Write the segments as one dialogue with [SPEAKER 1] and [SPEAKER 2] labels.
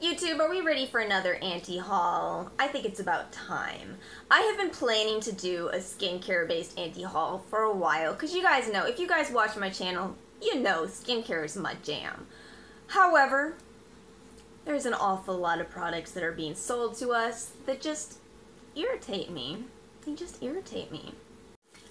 [SPEAKER 1] YouTube, are we ready for another anti-haul? I think it's about time. I have been planning to do a skincare-based anti-haul for a while, because you guys know, if you guys watch my channel, you know skincare is my jam. However, there's an awful lot of products that are being sold to us that just irritate me. They just irritate me.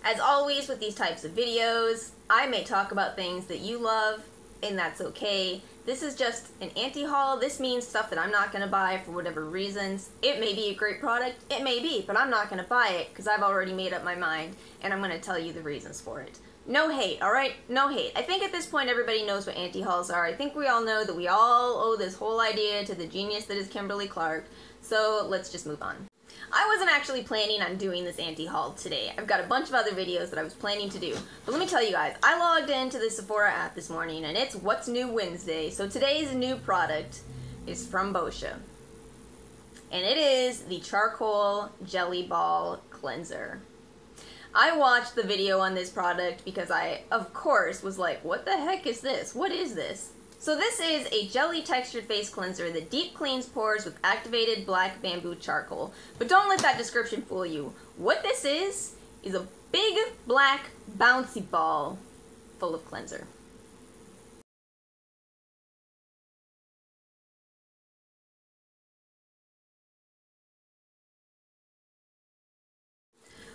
[SPEAKER 1] As always with these types of videos, I may talk about things that you love, and that's okay. This is just an anti-haul. This means stuff that I'm not going to buy for whatever reasons. It may be a great product, it may be, but I'm not going to buy it because I've already made up my mind, and I'm going to tell you the reasons for it. No hate, alright? No hate. I think at this point everybody knows what anti-hauls are. I think we all know that we all owe this whole idea to the genius that is Kimberly Clark, so let's just move on. I wasn't actually planning on doing this anti-haul today. I've got a bunch of other videos that I was planning to do. But let me tell you guys, I logged into the Sephora app this morning and it's What's New Wednesday. So today's new product is from Boscia. And it is the Charcoal Jelly Ball Cleanser. I watched the video on this product because I, of course, was like, what the heck is this? What is this? So this is a jelly textured face cleanser that deep cleans pores with activated black bamboo charcoal. But don't let that description fool you. What this is a big black bouncy ball full of cleanser.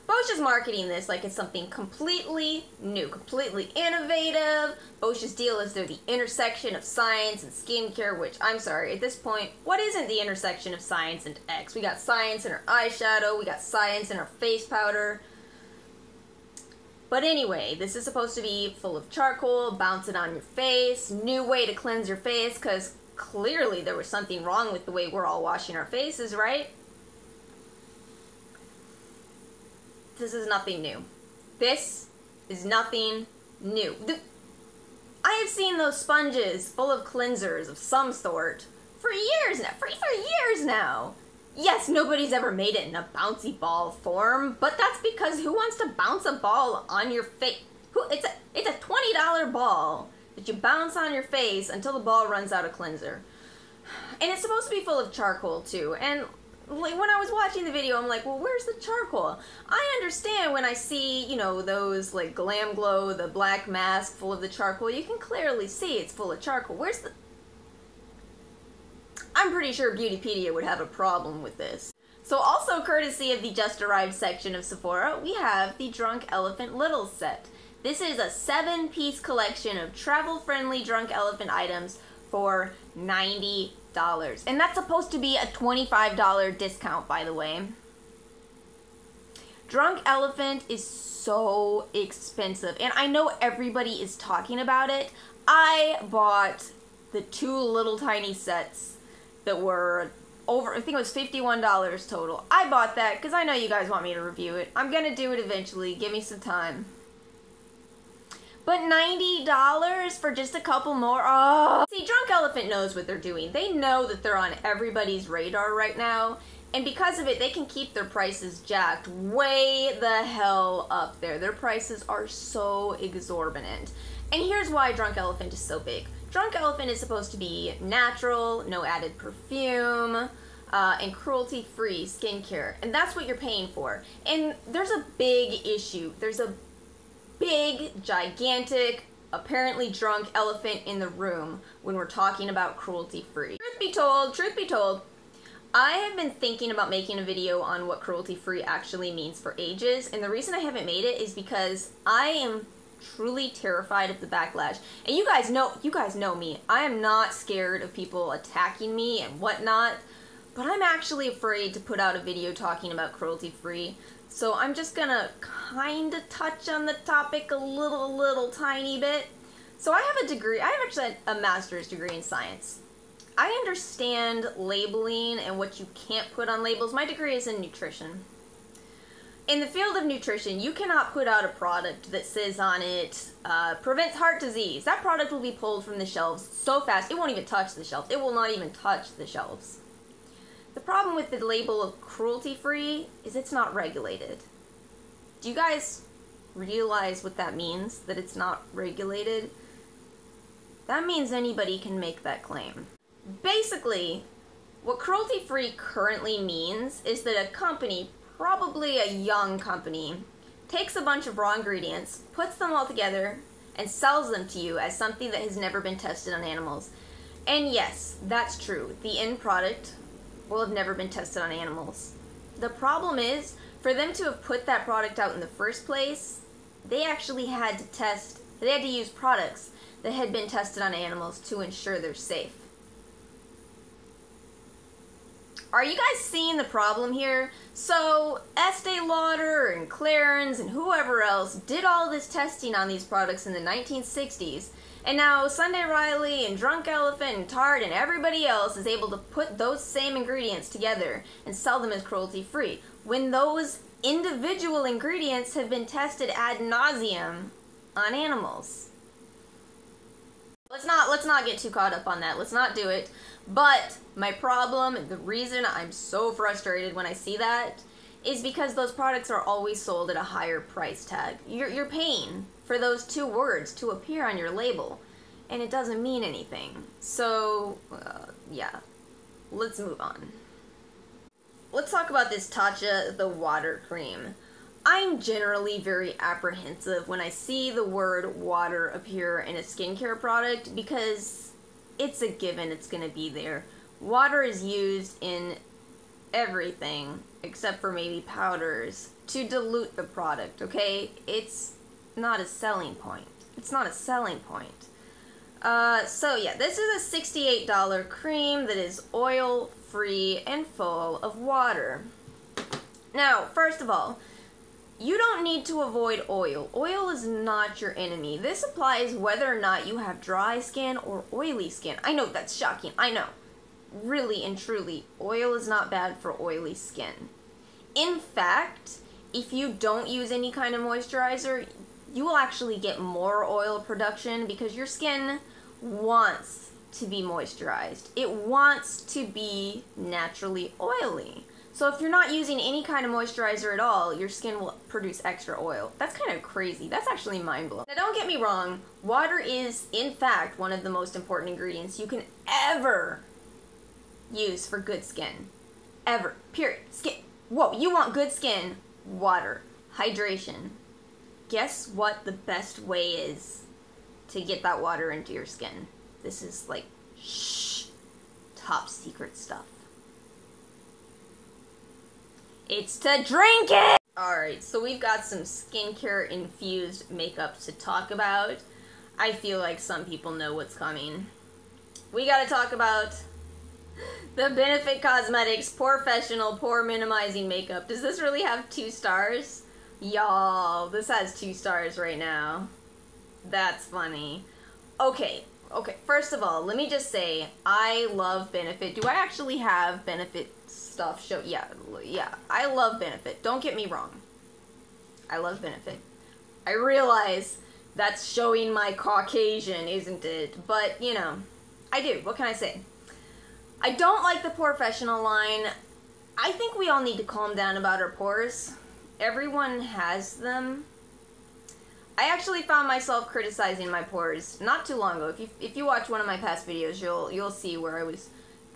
[SPEAKER 1] Boscia's marketing this like it's something completely new, completely innovative. Boscia's deal is they're the intersection of science and skincare, which, I'm sorry, at this point, what isn't the intersection of science and X? We got science in our eyeshadow, we got science in our face powder. But anyway, this is supposed to be full of charcoal, bounce it on your face, new way to cleanse your face, because clearly there was something wrong with the way we're all washing our faces, right? This is nothing new. This is nothing new. I have seen those sponges full of cleansers of some sort for years now. For years now. Yes, nobody's ever made it in a bouncy ball form, but that's because who wants to bounce a ball on your face? It's a $20 ball that you bounce on your face until the ball runs out of cleanser. And it's supposed to be full of charcoal too. And like, when I was watching the video, I'm like, well, where's the charcoal? I understand when I see, you know, those, like, Glam Glow, the black mask full of the charcoal, you can clearly see it's full of charcoal. Where's the... I'm pretty sure Beautypedia would have a problem with this. So also courtesy of the just arrived section of Sephora, we have the Drunk Elephant Littles set. This is a 7-piece collection of travel-friendly Drunk Elephant items for $90. And that's supposed to be a $25 discount, by the way. Drunk Elephant is so expensive, and I know everybody is talking about it. I bought the 2 little tiny sets that were over, I think it was $51 total. I bought that because I know you guys want me to review it. I'm gonna do it eventually. Give me some time. But $90 for just a couple more? Oh. See, Drunk Elephant knows what they're doing. They know that they're on everybody's radar right now, and because of it, they can keep their prices jacked way the hell up there. Their prices are so exorbitant. And here's why Drunk Elephant is so big. Drunk Elephant is supposed to be natural, no added perfume, and cruelty-free skincare. And that's what you're paying for. And there's a big issue. There's a big, gigantic, apparently drunk elephant in the room when we're talking about cruelty-free. Truth be told, I have been thinking about making a video on what cruelty-free actually means for ages, and the reason I haven't made it is because I am truly terrified of the backlash. And you guys know me. I am not scared of people attacking me and whatnot, but I'm actually afraid to put out a video talking about cruelty-free. So I'm just gonna kinda touch on the topic a little tiny bit. So I have a degree, I have actually a master's degree in science. I understand labeling and what you can't put on labels. My degree is in nutrition. In the field of nutrition, you cannot put out a product that says on it, prevents heart disease. That product will be pulled from the shelves so fast, it won't even touch the shelves. It will not even touch the shelves. The problem with the label of cruelty-free is it's not regulated. Do you guys realize what that means, that it's not regulated? That means anybody can make that claim. Basically, What cruelty-free currently means is that a company, probably a young company, takes a bunch of raw ingredients, puts them all together, and sells them to you as something that has never been tested on animals. And yes, that's true. The end product will have never been tested on animals. The problem is, for them to have put that product out in the first place, they actually had to use products that had been tested on animals to ensure they're safe. Are you guys seeing the problem here? So, Estee Lauder and Clarins and whoever else did all this testing on these products in the 1960s, and now Sunday Riley and Drunk Elephant and Tarte and everybody else is able to put those same ingredients together and sell them as cruelty-free, when those individual ingredients have been tested ad nauseum on animals. Let's not get too caught up on that. Let's not do it. But my problem, the reason I'm so frustrated when I see that, is because those products are always sold at a higher price tag. You're paying for those two words to appear on your label, and it doesn't mean anything. So, yeah. Let's move on. Let's talk about this Tatcha the water cream. I'm generally very apprehensive when I see the word water appear in a skincare product because it's a given it's going to be there. Water is used in everything except for maybe powders to dilute the product, okay? It's not a selling point. It's not a selling point. So yeah, this is a $68 cream that is oil-free and full of water. Now, first of all, you don't need to avoid oil. Oil is not your enemy. This applies whether or not you have dry skin or oily skin. I know that's shocking. I know. Really and truly, oil is not bad for oily skin. In fact, if you don't use any kind of moisturizer, you will actually get more oil production because your skin wants to be moisturized. It wants to be naturally oily. So if you're not using any kind of moisturizer at all, your skin will produce extra oil. That's kind of crazy. That's actually mind-blowing. Now don't get me wrong, water is, in fact, one of the most important ingredients you can ever use for good skin. Ever. Period. Skin. Whoa, you want good skin? Water. Hydration. Guess what the best way is to get that water into your skin? This is like, shh, top secret stuff. It's to drink it! Alright, so we've got some skincare infused makeup to talk about. I feel like some people know what's coming. We gotta talk about the Benefit Cosmetics Professional Pore Minimizing Makeup. Does this really have 2 stars? Y'all, this has 2 stars right now. That's funny. Okay, first of all, let me just say, I love Benefit. Do I actually have Benefit stuff show? Yeah, I love Benefit. Don't get me wrong. I love Benefit. I realize that's showing my Caucasian, isn't it? But, you know, I do. What can I say? I don't like the Professional line. I think we all need to calm down about our pores. Everyone has them. I actually found myself criticizing my pores not too long ago. If you watch one of my past videos, you'll see where I was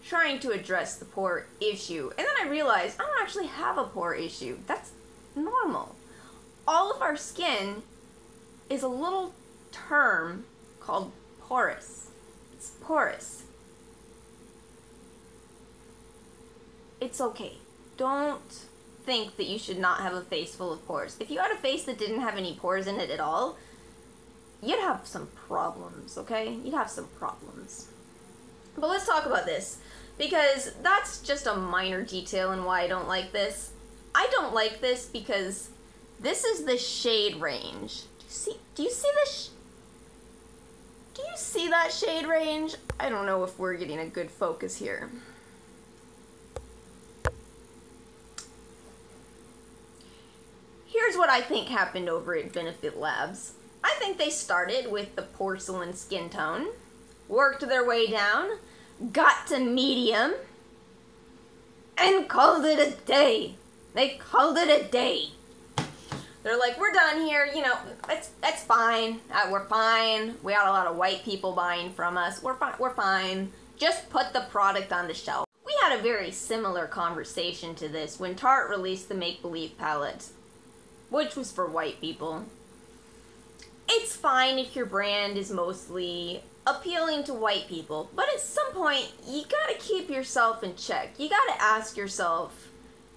[SPEAKER 1] trying to address the pore issue. And then I realized I don't actually have a pore issue. That's normal. All of our skin is a little term called porous. It's porous. It's okay. Don't think that you should not have a face full of pores. If you had a face that didn't have any pores in it at all, you'd have some problems, okay? You'd have some problems. But let's talk about this, because that's just a minor detail in why I don't like this. I don't like this because this is the shade range. Do you see this? Do you see that shade range? I don't know if we're getting a good focus here. Here's what I think happened over at Benefit Labs. I think they started with the porcelain skin tone, worked their way down, got to medium, and called it a day. They called it a day. They're like, we're done here, you know, that's fine. We're fine. We got a lot of white people buying from us. We're fine. Just put the product on the shelf. We had a very similar conversation to this when Tarte released the Make Believe palette, which was for white people. It's fine if your brand is mostly appealing to white people, but at some point, you gotta keep yourself in check. You gotta ask yourself,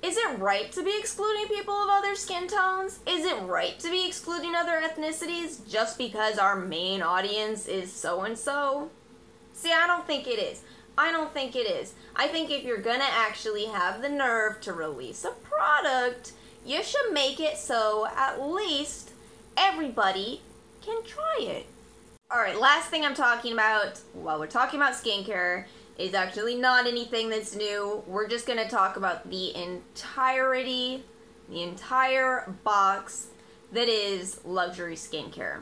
[SPEAKER 1] is it right to be excluding people of other skin tones? Is it right to be excluding other ethnicities just because our main audience is so-and-so? See, I don't think it is. I don't think it is. I think if you're gonna actually have the nerve to release a product, you should make it so at least everybody can try it. Alright, last thing I'm talking about, while we're talking about skincare, is actually not anything that's new. We're just going to talk about the entire box that is luxury skincare.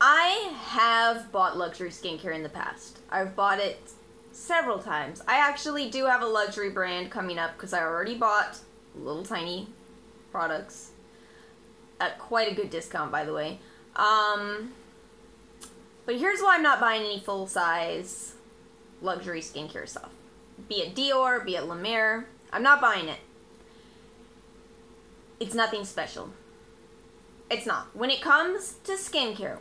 [SPEAKER 1] I have bought luxury skincare in the past. I've bought it several times. I actually do have a luxury brand coming up because I already bought little tiny products at quite a good discount, by the way. But here's why I'm not buying any full-size luxury skincare stuff. Be it Dior, be it La Mer. I'm not buying it. It's nothing special. It's not. When it comes to skincare,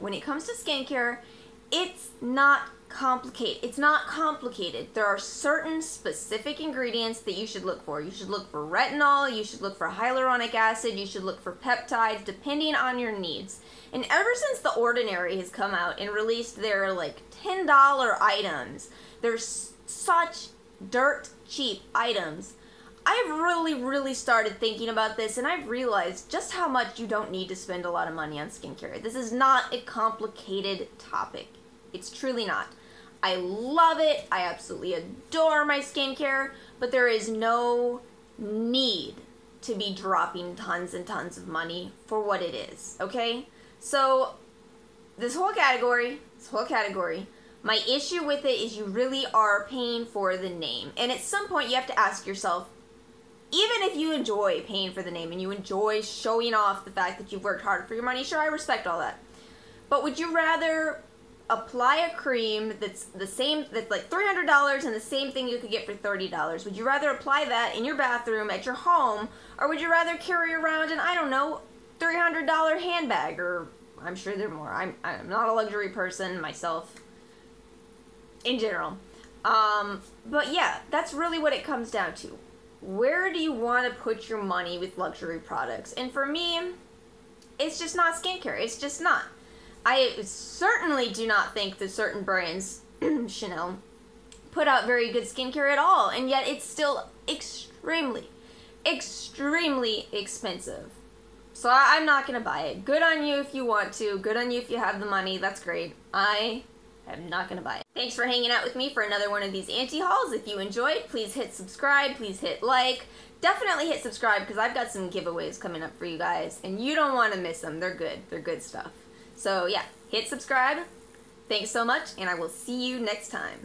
[SPEAKER 1] it's not complicated. It's not complicated. There are certain specific ingredients that you should look for. You should look for retinol, you should look for hyaluronic acid, you should look for peptides, depending on your needs. And ever since The Ordinary has come out and released their like $10 items, there's such dirt cheap items. I've really started thinking about this, and I've realized just how much you don't need to spend a lot of money on skincare. This is not a complicated topic. It's truly not. I love it. I absolutely adore my skincare, but there is no need to be dropping tons and tons of money for what it is, okay? So, this whole category, my issue with it is you really are paying for the name. And at some point you have to ask yourself, even if you enjoy paying for the name and you enjoy showing off the fact that you've worked hard for your money, sure, I respect all that. But would you rather apply a cream that's like $300 and the same thing you could get for $30? Would you rather apply that in your bathroom at your home, or would you rather carry around an, I don't know, $300 handbag? Or I'm sure they're more. I'm not a luxury person myself in general. But yeah, that's really what it comes down to. Where do you want to put your money with luxury products? And for me, it's just not skincare. It's just not. I certainly do not think that certain brands, Chanel, put out very good skincare at all. And yet it's still extremely expensive. So I'm not going to buy it. Good on you if you want to. Good on you if you have the money. That's great. I am not going to buy it. Thanks for hanging out with me for another one of these anti-hauls. If you enjoyed, please hit subscribe. Please hit like. Definitely hit subscribe because I've got some giveaways coming up for you guys. And you don't want to miss them. They're good. They're good stuff. So yeah, hit subscribe. Thanks so much, and I will see you next time.